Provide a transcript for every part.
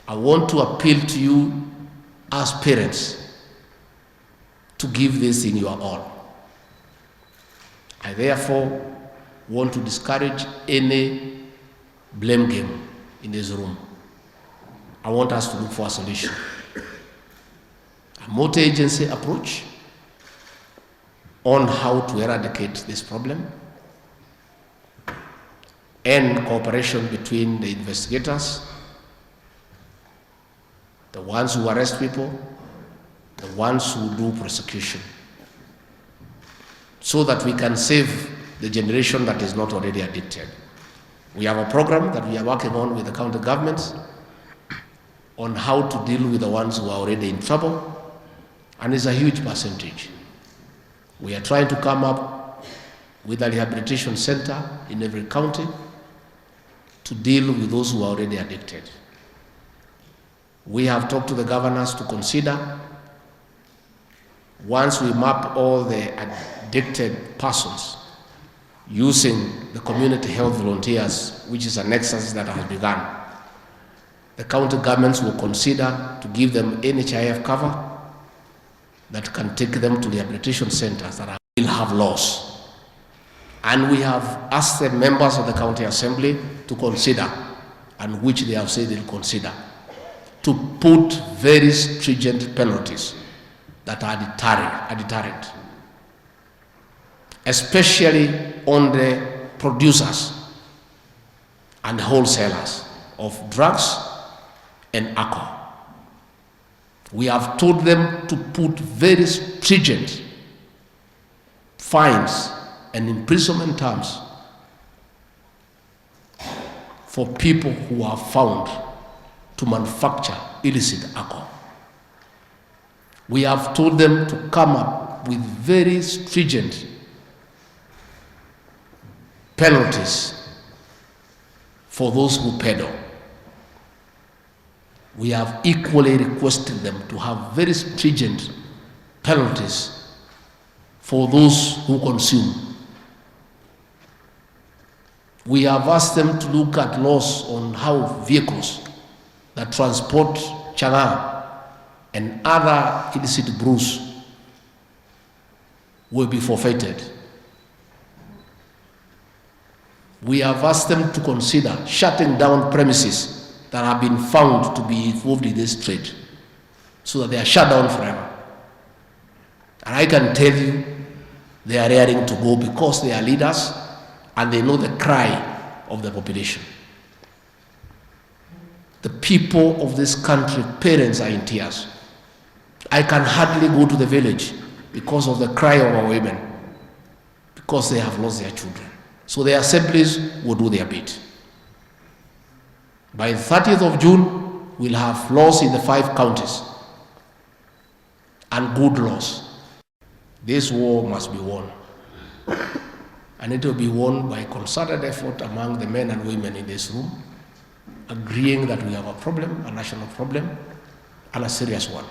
I want to appeal to you as parents to give this thing your all. I therefore want to discourage any blame game in this room. I want us to look for a solution. A multi-agency approach on how to eradicate this problem, and cooperation between the investigators, the ones who arrest people, the ones who do prosecution, so that we can save the generation that is not already addicted. We have a program that we are working on with the county governments on how to deal with the ones who are already in trouble, and it's a huge percentage. We are trying to come up with a rehabilitation center in every county to deal with those who are already addicted. We have talked to the governors to consider, once we map all the addicted persons using the community health volunteers, which is an exercise that has begun, the county governments will consider to give them NHIF cover that can take them to rehabilitation centers that will have laws. And we have asked the members of the county assembly to consider, and which they have said they'll consider, to put very stringent penalties that are deterrent, especially on the producers and wholesalers of drugs and alcohol. We have told them to put very stringent fines and imprisonment terms for people who are found to manufacture illicit alcohol. We have told them to come up with very stringent penalties for those who peddle. We have equally requested them to have very stringent penalties for those who consume. We have asked them to look at laws on how vehicles that transport chang'aa and other illicit brews will be forfeited. We have asked them to consider shutting down premises that have been found to be involved in this trade, so that they are shut down forever. And I can tell you, they are raring to go because they are leaders and they know the cry of the population. The people of this country, parents are in tears. I can hardly go to the village because of the cry of our women, because they have lost their children. So the assemblies will do their bit. By the 30th of June, we'll have laws in the 5 counties, and good laws. This war must be won, and it will be won by concerted effort among the men and women in this room, agreeing that we have a problem, a national problem, and a serious one,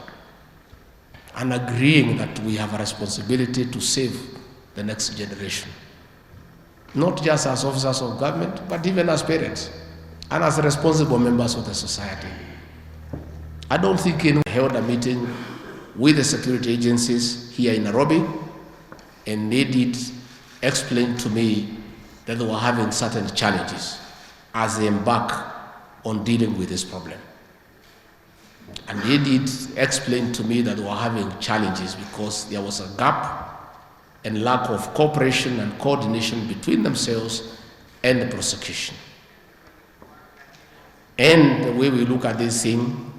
and agreeing that we have a responsibility to save the next generation, not just as officers of government, but even as parents and as responsible members of the society. I don't think anyone held a meeting with the security agencies here in Nairobi, and they did explain to me that they were having certain challenges as they embark on dealing with this problem. And they did explain to me that they were having challenges because there was a gap and lack of cooperation and coordination between themselves and the prosecution. And the way we look at this thing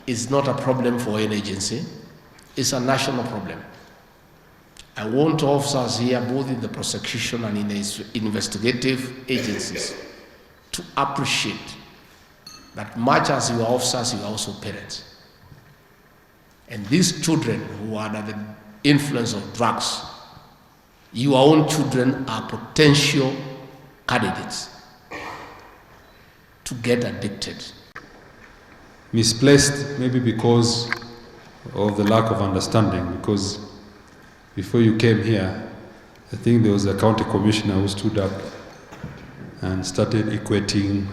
is not a problem for any agency, it's a national problem. I want officers here, both in the prosecution and in the investigative agencies, to appreciate that much as you are officers, you are also parents. And these children who are under the influence of drugs, your own children are potential candidates to get addicted. Misplaced, maybe because of the lack of understanding, because before you came here, I think there was a county commissioner who stood up and started equating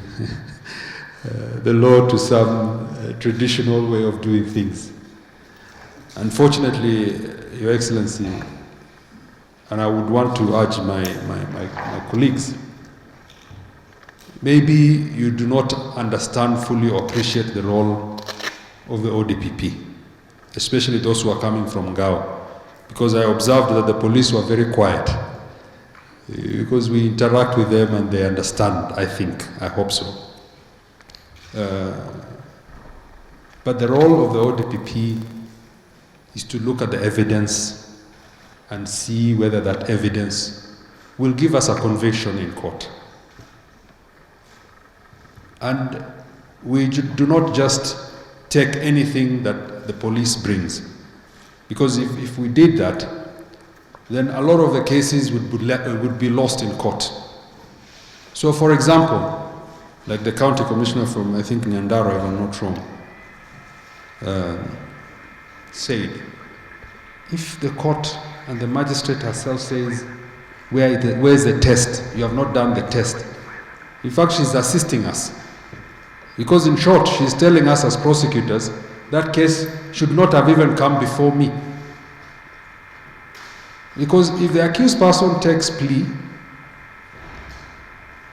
the law to some traditional way of doing things. Unfortunately, Your Excellency, and I would want to urge my colleagues, maybe you do not understand fully or appreciate the role of the ODPP, especially those who are coming from Gao, because I observed that the police were very quiet, because we interact with them and they understand, I think, I hope so. But the role of the ODPP is to look at the evidence and see whether that evidence will give us a conviction in court. And we do not just take anything that the police brings, because if we did that, then a lot of the cases would be lost in court. So for example, like the county commissioner from, I think, Nyandaro, if I'm not wrong, said, if the court and the magistrate herself says, where's the test? You have not done the test. In fact, she's assisting us. Because in short, she's telling us as prosecutors, that case should not have even come before me. Because if the accused person takes plea,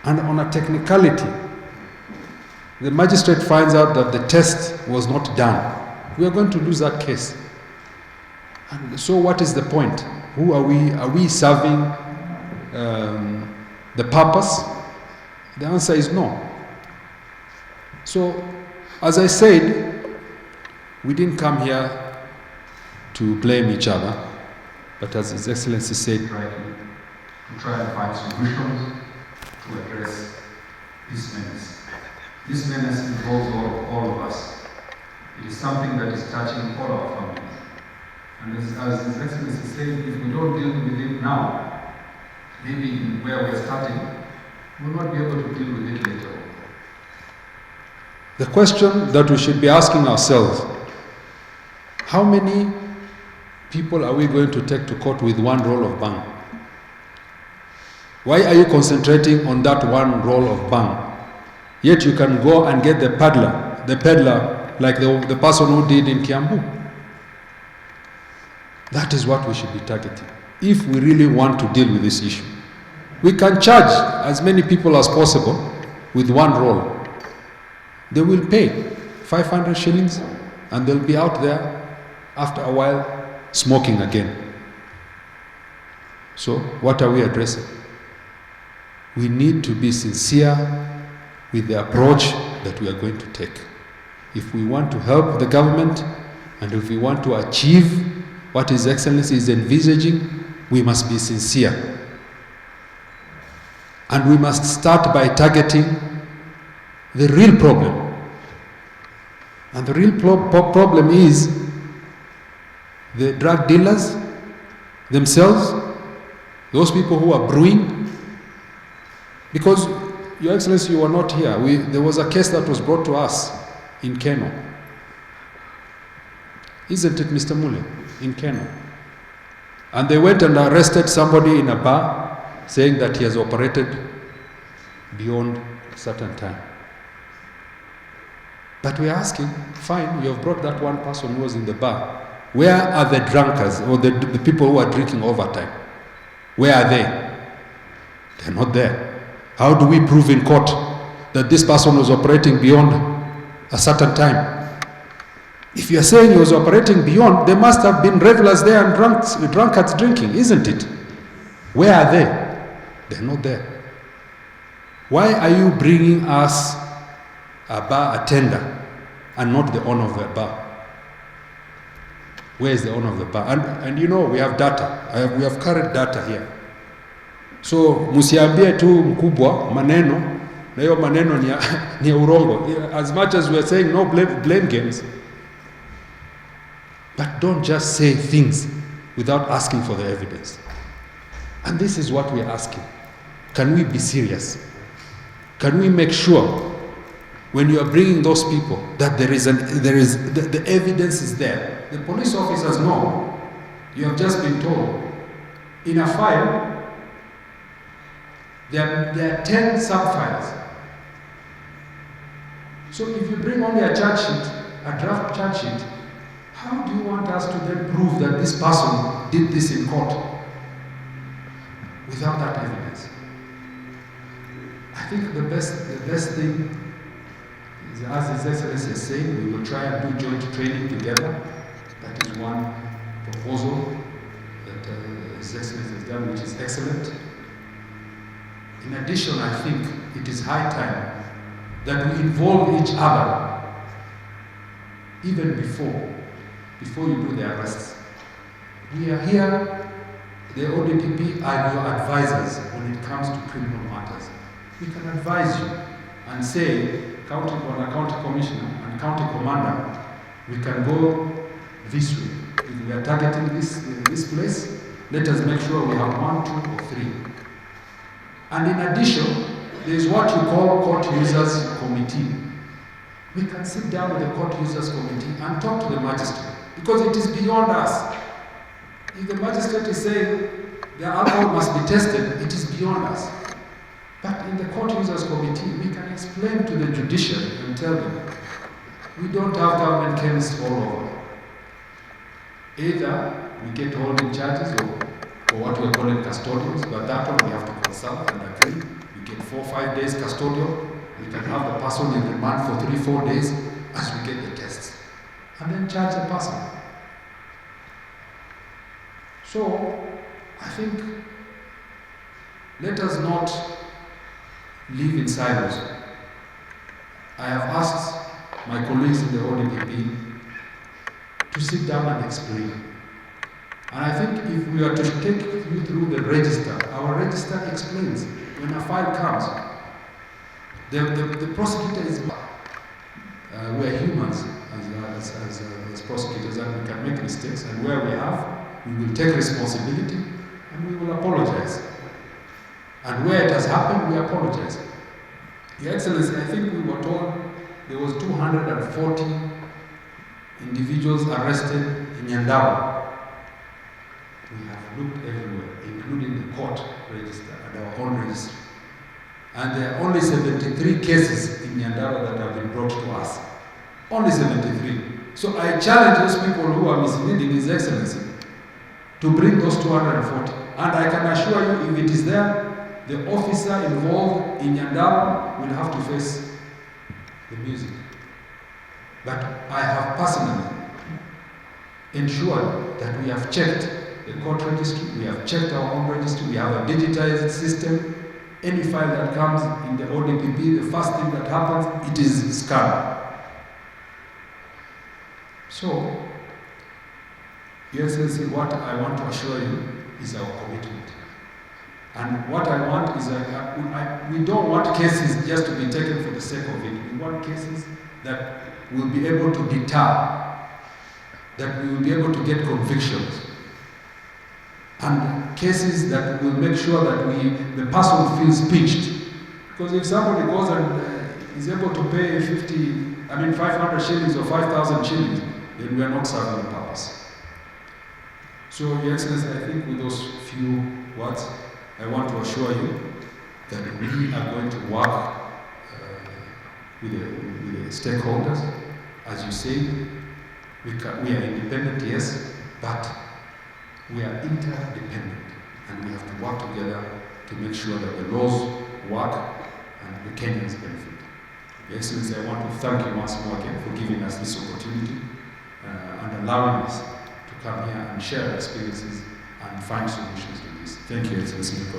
and on a technicality, the magistrate finds out that the test was not done, we are going to lose that case. And so what is the point? Who are we? Are we serving the purpose? The answer is no. So, as I said, we didn't come here to blame each other, but as His Excellency said rightly, to try and find solutions to address this menace. This menace involves all of us. It is something that is touching all our families. And as His Excellency said, if we don't deal with it now, maybe where we are starting, we will not be able to deal with it later on. The question that we should be asking ourselves, how many people are we going to take to court with one roll of bang? Why are you concentrating on that one roll of bang? Yet you can go and get the peddler like the person who did in Kiambu. That is what we should be targeting, if we really want to deal with this issue. We can charge as many people as possible with one roll. They will pay 500 shillings and they'll be out there after a while smoking again. So what are we addressing? We need to be sincere with the approach that we are going to take. If we want to help the government and if we want to achieve what His Excellency is envisaging, we must be sincere. And we must start by targeting the real problem. And the real problem is the drug dealers themselves, those people who are brewing. Because, Your Excellency, you were not here. There was a case that was brought to us in Keno. Isn't it, Mr. Mule? In Keno. And they went and arrested somebody in a bar saying that he has operated beyond a certain time. But we're asking, fine, you have brought that one person who was in the bar. Where are the drunkards or the people who are drinking overtime? Where are they? They're not there. How do we prove in court that this person was operating beyond a certain time? If you're saying he was operating beyond, there must have been revelers there and drunkards drinking, isn't it? Where are they? They're not there. Why are you bringing us a bar attender and not the owner of the bar? Where is the owner of the bar? And you know, we have data. We have current data here. So, musiambie tu mkubwa maneno, na hiyo maneno ni ya urongo. As much as we are saying no blame games, but don't just say things without asking for the evidence. And this is what we are asking. Can we be serious? Can we make sure when you are bringing those people that the evidence is there? The police officers know. You have just been told. In a file, there are 10 sub-files. So if you bring only a charge sheet, a draft charge sheet, how do you want us to then prove that this person did this in court without that evidence? I think the best thing is, as His Excellency is saying, we will try and do joint training together. That is one proposal that His Excellency has done, which is excellent. In addition, I think it is high time that we involve each other even before you do the arrests. We are here, the ODPP are your advisors when it comes to criminal matters. We can advise you and say, county commissioner and county commander, we can go this way. If we are targeting this place, let us make sure we have 1, 2, or 3. And in addition, there is what you call court users committee. We can sit down with the court users committee and talk to the magistrate, because it is beyond us. If the magistrate is saying the alcohol must be tested, it is beyond us. But in the court users committee, we can explain to the judiciary and tell them, we don't have government chemists all over. Either we get holding charges or what we are calling custodians, but that one we have to consult and agree. We get 4 or 5 days custodial. We can have the person in remand for 3 or 4 days as we get the tests, and then charge the person. So, I think, let us not live in silos. I have asked my colleagues in the ODPP to sit down and explain. And I think if we are to take you through the register, our register explains when a file comes. The prosecutor is, we are humans as prosecutors, and we can make mistakes, and where we have, we will take responsibility and we will apologize. And where it has happened, we apologize. Your Excellency, I think we were told there was 240 individuals arrested in Nyandarua. We have looked everywhere, including the court register and our own registry. And there are only 73 cases in Nyandarua that have been brought to us. Only 73. So I challenge those people who are misleading His Excellency to bring those 240. And I can assure you, if it is there, the officer involved in Nyandarua will have to face the music. But I have personally ensured that we have checked the court registry, we have checked our own registry, we have a digitized system. Any file that comes in the ODPP, the first thing that happens, it is scanned. So, Your Excellency, what I want to assure you is our commitment. And what I want is, we don't want cases just to be taken for the sake of it. We want cases that will be able to deter, that we will be able to get convictions, and cases that will make sure that the person feels pinched. Because if somebody goes and is able to pay 500 shillings or 5,000 shillings, then we are not serving the purpose. So, Your Excellency, I think with those few words, I want to assure you that we are going to work with the stakeholders. As you say, we are independent, yes, but we are interdependent, and we have to work together to make sure that the laws work and the Kenyans benefit. Your Excellency, I want to thank you once more again for giving us this opportunity and allowing us to come here and share experiences and find solutions to this. Thank you, Excellency.